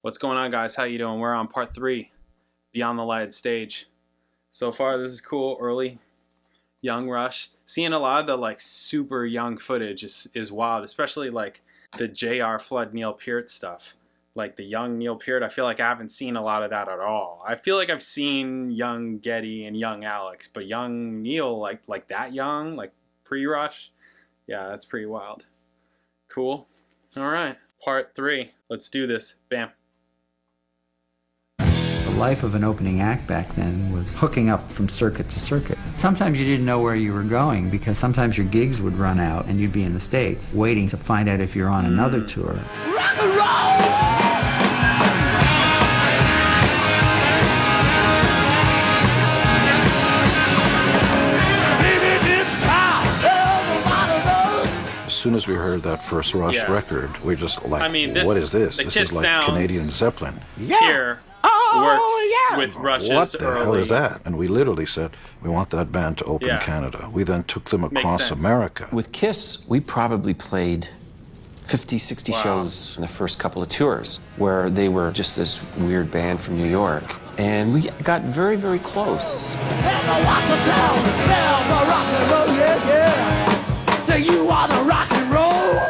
What's going on, guys? How you doing? We're on part 3, Beyond the Lighted Stage. So far, this is cool. Early, young Rush. Seeing a lot of the like super young footage is wild, especially like the J.R. Flood Neil Peart stuff. Like the young Neil Peart, I feel like I haven't seen a lot of that at all. I feel like I've seen young Geddy and young Alex, but young Neil, like that young, like pre-Rush, yeah, that's pretty wild. Cool. All right, part 3. Let's do this. Bam. The life of an opening act back then was hooking up from circuit to circuit. Sometimes you didn't know where you were going because sometimes your gigs would run out and you'd be in the States waiting to find out if you're on another tour. Rock and roll! As soon as we heard that first Rush record, we just like, I mean, what is this? This is like Canadian Zeppelin. Here works with Rush's What the hell early... is that? And we literally said, we want that band to open Canada. We then took them across America. With Kiss, we probably played 50, 60 shows in the first couple of tours, where they were just this weird band from New York. And we got very, very close. You are the rock and roll.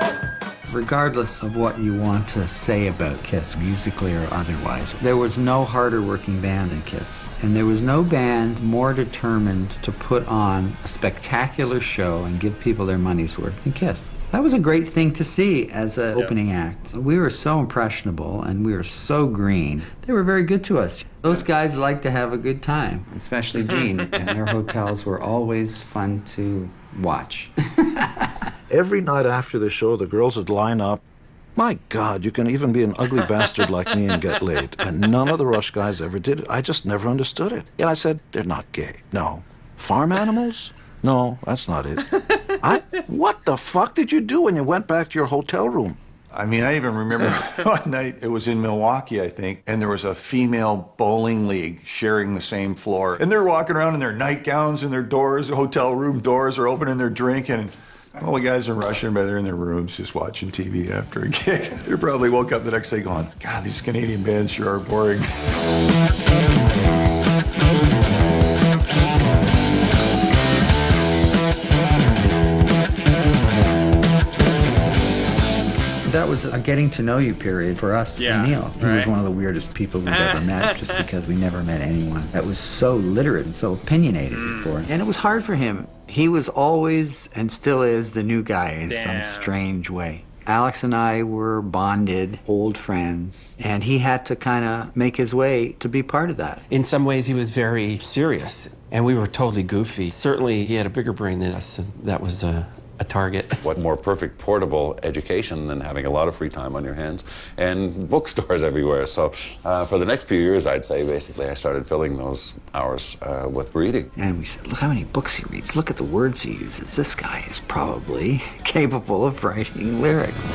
Regardless of what you want to say about Kiss, musically or otherwise, there was no harder working band than Kiss. And there was no band more determined to put on a spectacular show and give people their money's worth than Kiss. That was a great thing to see as an opening act. We were so impressionable and we were so green. They were very good to us. Those guys liked to have a good time, especially Gene. And their hotels were always fun to watch. Every night after the show, the girls would line up. My God, you can even be an ugly bastard like me and get laid. And none of the Rush guys ever did it. I just never understood it. And I said, they're not gay. No. Farm animals? No, that's not it. What the fuck did you do when you went back to your hotel room? I mean, I even remember one night, it was in Milwaukee, I think, and there was a female bowling league sharing the same floor. And they're walking around in their nightgowns and their doors, the hotel room doors are open and they're drinking. And all the guys are rushing by there in their rooms just watching TV after a gig. They probably woke up the next day going, God, these Canadian bands sure are boring. That was a getting to know you period for us and Neil. He was one of the weirdest people we've ever met, just because we never met anyone that was so literate and so opinionated before. And it was hard for him. He was always, and still is, the new guy in some strange way. Alex and I were bonded, old friends, and he had to kind of make his way to be part of that. In some ways, he was very serious, and we were totally goofy. Certainly, he had a bigger brain than us, and that was a target. What more perfect portable education than having a lot of free time on your hands and bookstores everywhere. So for the next few years, I'd say, basically, I started filling those hours with reading. And we said, look how many books he reads. Look at the words he uses. This guy is probably capable of writing lyrics.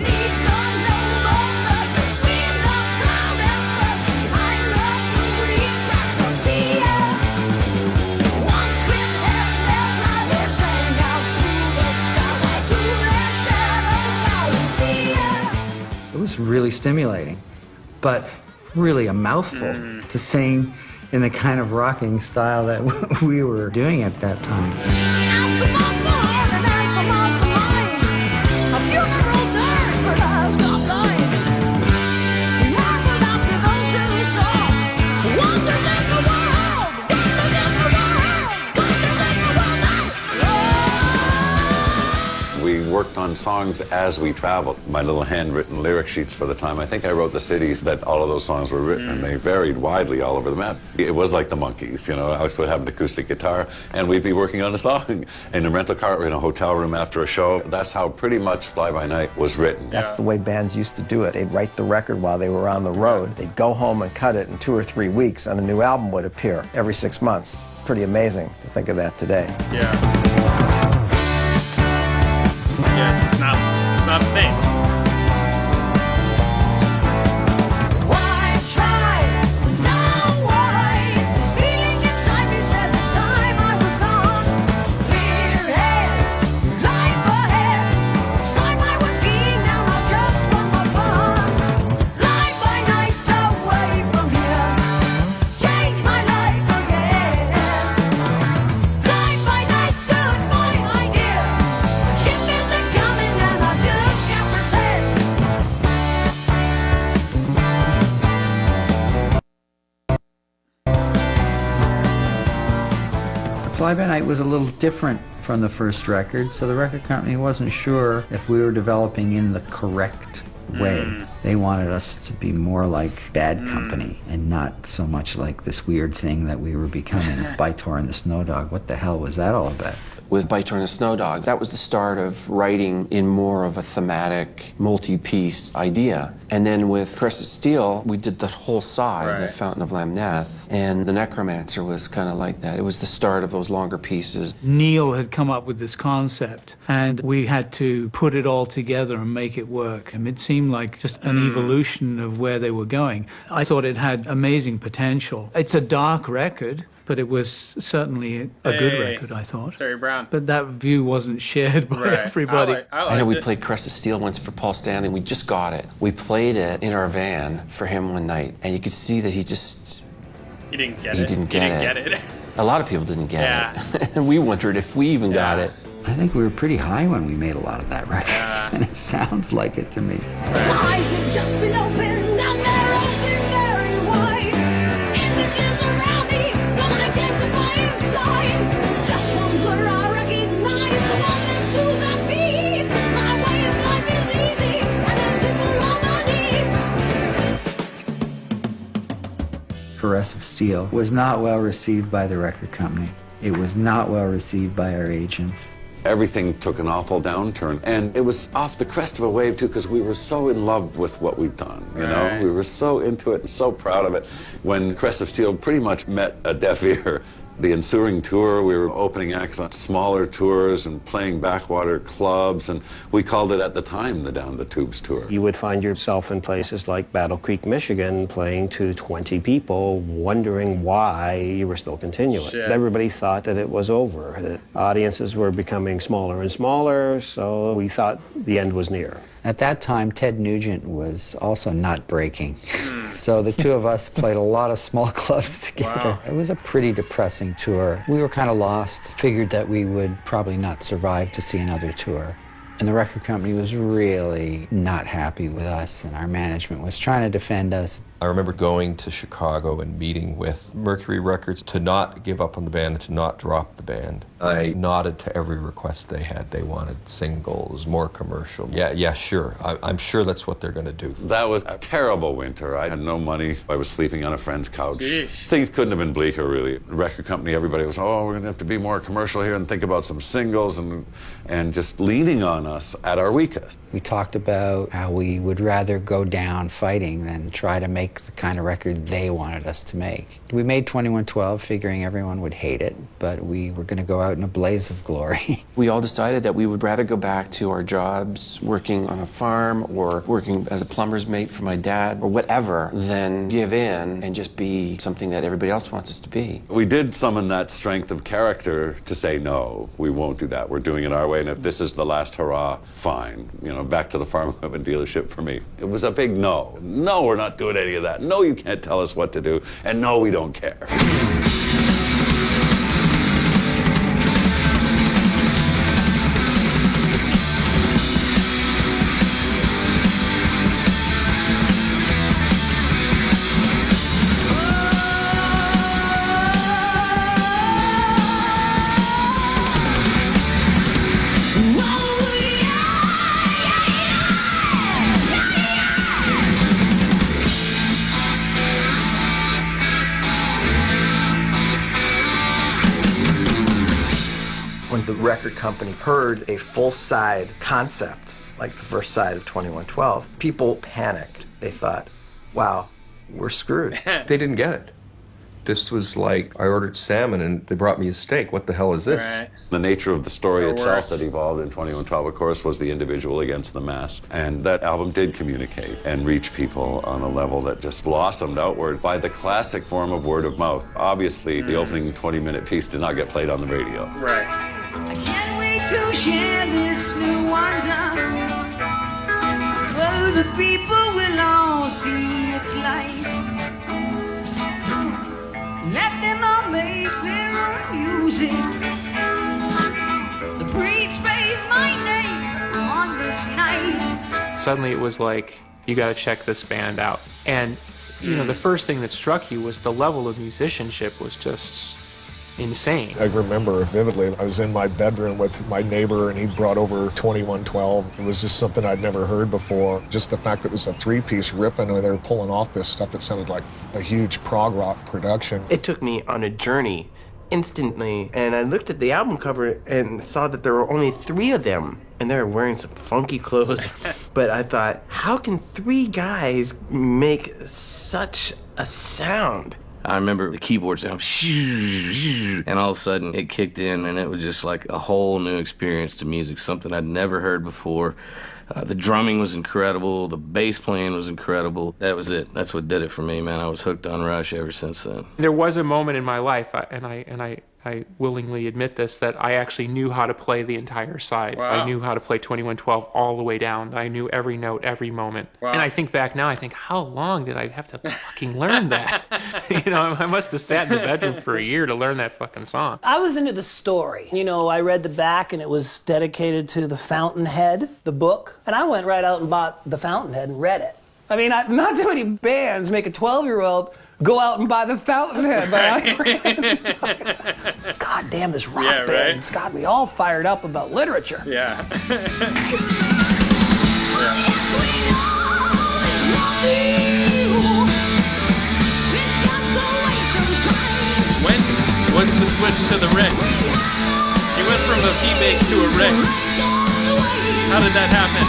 It was really stimulating, but really a mouthful to sing in the kind of rocking style that we were doing at that time. Worked on songs as we traveled. My little handwritten lyric sheets for the time. I think I wrote the cities that all of those songs were written, and they varied widely all over the map. It was like the Monkees, you know. Alex would have an acoustic guitar, and we'd be working on a song in a rental car or in a hotel room after a show. That's how pretty much Fly By Night was written. That's the way bands used to do it. They'd write the record while they were on the road. They'd go home and cut it in 2 or 3 weeks, and a new album would appear every 6 months. Pretty amazing to think of that today. Yeah, it's not the same. Why try? Now why? This feeling inside me says it's time I was gone. Clear head, life ahead. It's time I was skiing down, not just from my fun. Life by night, Fly By Night was a little different from the first record, so the record company wasn't sure if we were developing in the correct way. They wanted us to be more like Bad Company and not so much like this weird thing that we were becoming. Bytor and the Snow Dog, what the hell was that all about? With Bytor and the Snow Dog, that was the start of writing in more of a thematic, multi-piece idea. And then with Caress of Steel, we did the whole side, the Fountain of Lamneth, and the Necromancer was kind of like that. It was the start of those longer pieces. Neil had come up with this concept, and we had to put it all together and make it work. And it seemed like just an evolution of where they were going. I thought it had amazing potential. It's a dark record, but it was certainly a good record, I thought. Terry Brown. But that view wasn't shared by everybody. I know we played Caress of Steel once for Paul Stanley. We just got it. We played it in our van for him one night, and you could see that he didn't get it. A lot of people didn't get it. And we wondered if we even got it. I think we were pretty high when we made a lot of that record, and it sounds like it to me. My eyes have just been opened, and they're open very wide. Images around me don't identify inside. Just one blur I recognize, the one that soothes our feet. My way of life is easy, and I slip along my knees. Caress of Steel was not well received by the record company. It was not well received by our agents. Everything took an awful downturn, and it was off the crest of a wave too, because we were so in love with what we'd done. You know, we were so into it and so proud of it. When Caress of Steel pretty much met a deaf ear, the ensuing tour, we were opening acts on smaller tours and playing backwater clubs, and we called it at the time the Down the Tubes tour. You would find yourself in places like Battle Creek, Michigan, playing to 20 people, wondering why you were still continuing. Everybody thought that it was over, that audiences were becoming smaller and smaller, so we thought the end was near. At that time, Ted Nugent was also not breaking. So the two of us played a lot of small clubs together. It was a pretty depressing tour. We were kind of lost, figured that we would probably not survive to see another tour. And the record company was really not happy with us, and our management was trying to defend us. I remember going to Chicago and meeting with Mercury Records to not give up on the band and to not drop the band. I nodded to every request they had. They wanted singles, more commercial. Yeah, sure. I'm sure that's what they're going to do. That was a terrible winter. I had no money. I was sleeping on a friend's couch. Things couldn't have been bleaker, really. The record company, everybody was, oh, we're going to have to be more commercial here and think about some singles, and just leaning on us at our weakest. We talked about how we would rather go down fighting than try to make the kind of record they wanted us to make. We made 2112 figuring everyone would hate it, but we were going to go out in a blaze of glory. We all decided that we would rather go back to our jobs, working on a farm or working as a plumber's mate for my dad or whatever, than give in and just be something that everybody else wants us to be. We did summon that strength of character to say, no, we won't do that. We're doing it our way, and if this is the last hurrah, fine. You know, back to the farm equipment dealership for me. It was a big no. No, we're not doing any of that. No, you can't tell us what to do, and no, we don't care. Record company heard a full side concept, like the first side of 2112, people panicked. They thought, wow, we're screwed. They didn't get it. This was like, I ordered salmon and they brought me a steak. What the hell is this? The nature of the story itself that evolved in 2112, of course, was the individual against the mass. And that album did communicate and reach people on a level that just blossomed outward by the classic form of word of mouth. Obviously, the opening 20-minute piece did not get played on the radio. I can't wait to share this new wonder. Oh, the people will all see its light. Let them all make their own music. The breeze space my name on this night. Suddenly it was like, you gotta check this band out. And, you know, the first thing that struck you was the level of musicianship was just insane. I remember vividly, I was in my bedroom with my neighbor and he brought over 2112. It was just something I'd never heard before. Just the fact that it was a three-piece ripping and they were pulling off this stuff that sounded like a huge prog rock production. It took me on a journey instantly, and I looked at the album cover and saw that there were only 3 of them, and they were wearing some funky clothes. But I thought, how can 3 guys make such a sound? I remember the keyboard sound, and all of a sudden it kicked in, and it was just like a whole new experience to music, something I'd never heard before. The drumming was incredible, the bass playing was incredible. That was it. That's what did it for me, man. I was hooked on Rush ever since then. There was a moment in my life, and I willingly admit this, that I actually knew how to play the entire side. Wow. I knew how to play 2112 all the way down. I knew every note, every moment. Wow. And I think back now, I think, how long did I have to fucking learn that? You know, I must have sat in the bedroom for a year to learn that fucking song. I was into the story. You know, I read the back and it was dedicated to the Fountainhead, the book. And I went right out and bought the Fountainhead and read it. I mean, not too many bands make a 12-year-old go out and buy the Fountainhead. But God damn, this rock band's got me all fired up about literature. Yeah. When was the switch to the Rick? He went from a P bass to a Rick. How did that happen?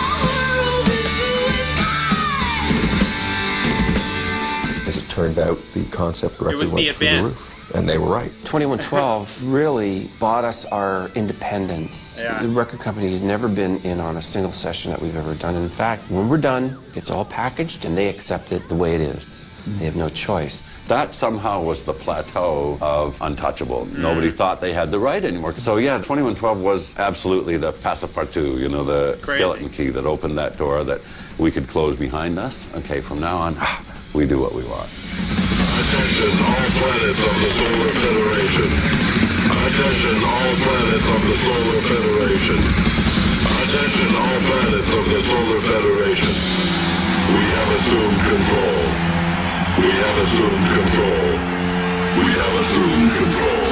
As it turned out, the concept record was went the through advance. roof, and they were right. 2112 really bought us our independence. Yeah. The record company has never been in on a single session that we've ever done. In fact, when we're done, it's all packaged and they accept it the way it is. They have no choice. That somehow was the plateau of untouchable. Nobody thought they had the right anymore. So yeah, 2112 was absolutely the passepartout, you know, the skeleton key that opened that door that we could close behind us. Okay, from now on, we do what we want. Attention all planets of the Solar Federation. Attention all planets of the Solar Federation. Attention all planets of the Solar Federation. We have assumed control. We have assumed control. We have assumed control.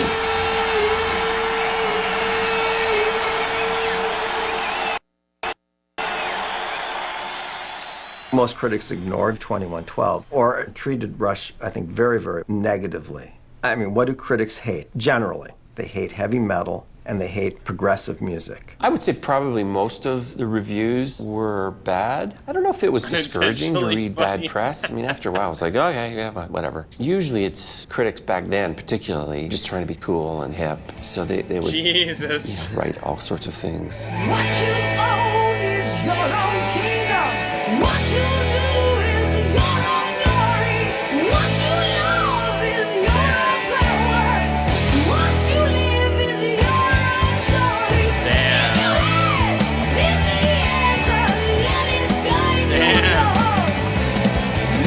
Most critics ignored 2112 or treated Rush, I think, very, very negatively. I mean, what do critics hate? Generally, they hate heavy metal and they hate progressive music. I would say probably most of the reviews were bad. I don't know if it was discouraging to read bad press. I mean, after a while, it's like, okay, yeah, whatever. Usually it's critics back then, particularly, just trying to be cool and hip. So they would write all sorts of things. What you own is your own kingdom. What you do is your own glory. What you love is your own power. What you live is your own story. In your head is the answer. Let it guide your love.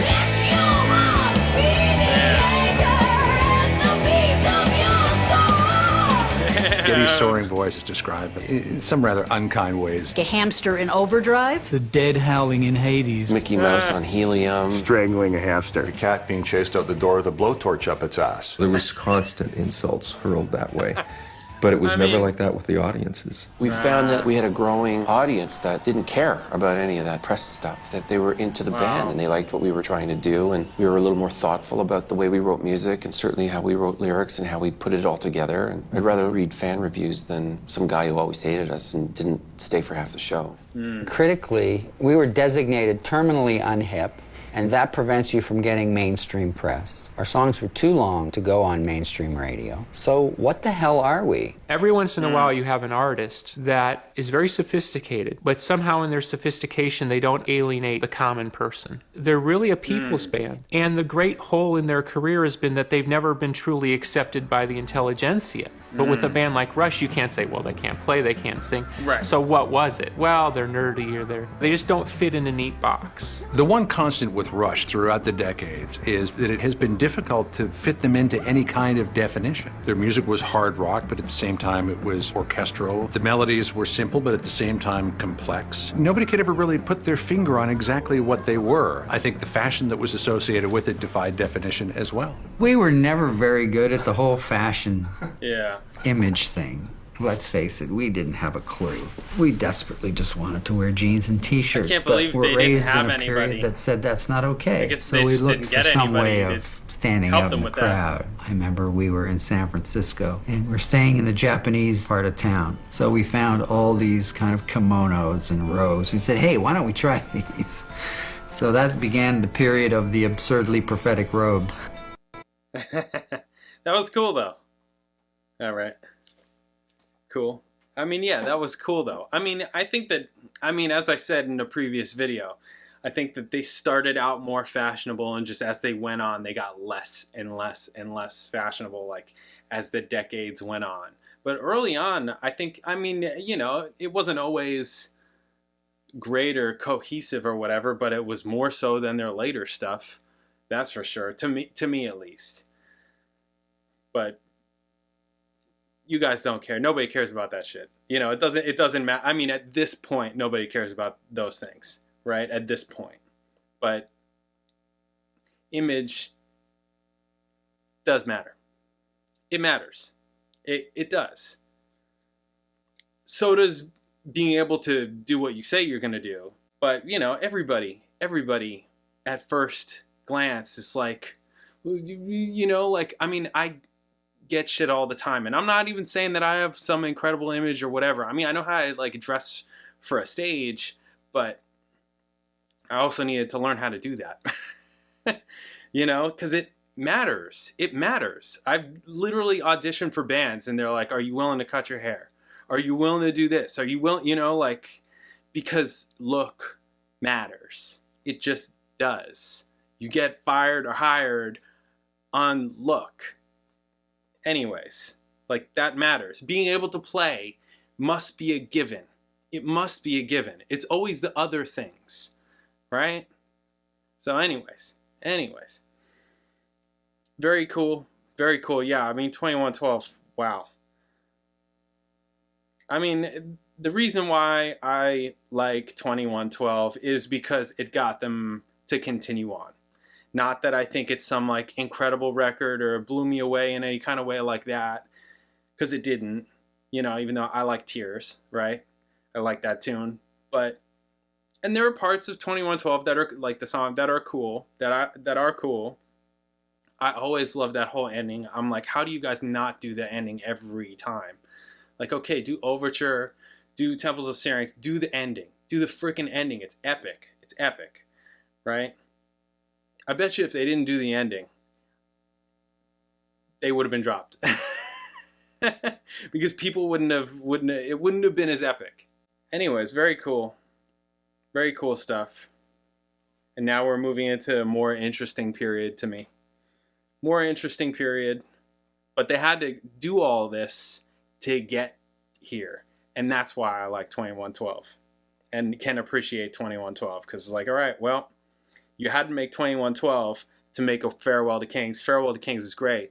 Let your heart be the anchor and the beat of your soul. Geddy's soaring voice is described in some rather unkind ways. A hamster in overdrive. The dead howling in Hades. Mickey Mouse on helium. Strangling a hamster. The cat being chased out the door with a blowtorch up its ass. There was constant insults hurled that way. But it was never like that with the audiences. We found that we had a growing audience that didn't care about any of that press stuff, that they were into the band and they liked what we were trying to do, and we were a little more thoughtful about the way we wrote music and certainly how we wrote lyrics and how we put it all together. And I'd rather read fan reviews than some guy who always hated us and didn't stay for half the show. Critically, we were designated terminally unhip, and that prevents you from getting mainstream press. Our songs were too long to go on mainstream radio. So what the hell are we? Every once in a while you have an artist that is very sophisticated, but somehow in their sophistication they don't alienate the common person. They're really a people's band, and the great hole in their career has been that they've never been truly accepted by the intelligentsia. But with a band like Rush, you can't say, well, they can't play, they can't sing. Right. So what was it? Well, they're nerdy, or they just don't fit in a neat box. The one constant with Rush throughout the decades is that it has been difficult to fit them into any kind of definition. Their music was hard rock, but at the same time it was orchestral. The melodies were simple, but at the same time complex. Nobody could ever really put their finger on exactly what they were. I think the fashion that was associated with it defied definition as well. We were never very good at the whole fashion image thing. Let's face it, we didn't have a clue. We desperately just wanted to wear jeans and t-shirts, I can't but believe we're they didn't raised have in a anybody. period that said that's not okay. I guess So they we just looked didn't for get some anybody way to of standing help out them in the with that. crowd. I remember we were in San Francisco, and we're staying in the Japanese part of town. So we found all these kind of kimonos and robes. We said, hey, why don't we try these? So that began the period of the absurdly prophetic robes. That was cool, though. All right. Cool. I mean, yeah, that was cool, though. I mean, I think that, as I said in a previous video, I think that they started out more fashionable, and just as they went on, they got less and less and less fashionable, like, as the decades went on. But early on, I think, it wasn't always great or cohesive or whatever, but it was more so than their later stuff. That's for sure. To me at least. But you guys don't care. Nobody cares about that shit. It doesn't matter. I mean, at this point, nobody cares about those things, right? At this point. But image does matter. It matters. It does. So does being able to do what you say you're going to do. But, everybody at first glance is like, I get shit all the time, and I'm not even saying that I have some incredible image or whatever. I mean, I know how to dress for a stage, but I also needed to learn how to do that. Because it matters. It matters. I've literally auditioned for bands, and they're like, are you willing to cut your hair? Are you willing to do this? Are you willing, because look matters. It just does. You get fired or hired on look. Anyways, that matters. Being able to play must be a given. It must be a given. It's always the other things, right? So anyways. Very cool. Very cool. Yeah, 2112, wow. The reason why I like 2112 is because it got them to continue on. Not that I think it's some incredible record or blew me away in any kind of way like that, because it didn't. Even though I like Tears, right? I like that tune, and there are parts of 2112 that are the song that are cool, that are cool. I always love that whole ending. I'm like, how do you guys not do the ending every time? Okay, do Overture, do Temples of Syrinx, do the ending. Do the freaking ending. It's epic. It's epic, right? I bet you if they didn't do the ending, they would have been dropped. Because people it wouldn't have been as epic. Anyways, very cool. Very cool stuff. And now we're moving into a more interesting period to me. More interesting period. But they had to do all this to get here. And that's why I like 2112. And can appreciate 2112. Because it's all right, well, you had to make 2112 to make a Farewell to Kings. Farewell to Kings is great.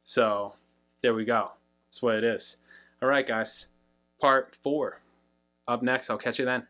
So, there we go. That's what it is. All right, guys. Part 4. Up next. I'll catch you then.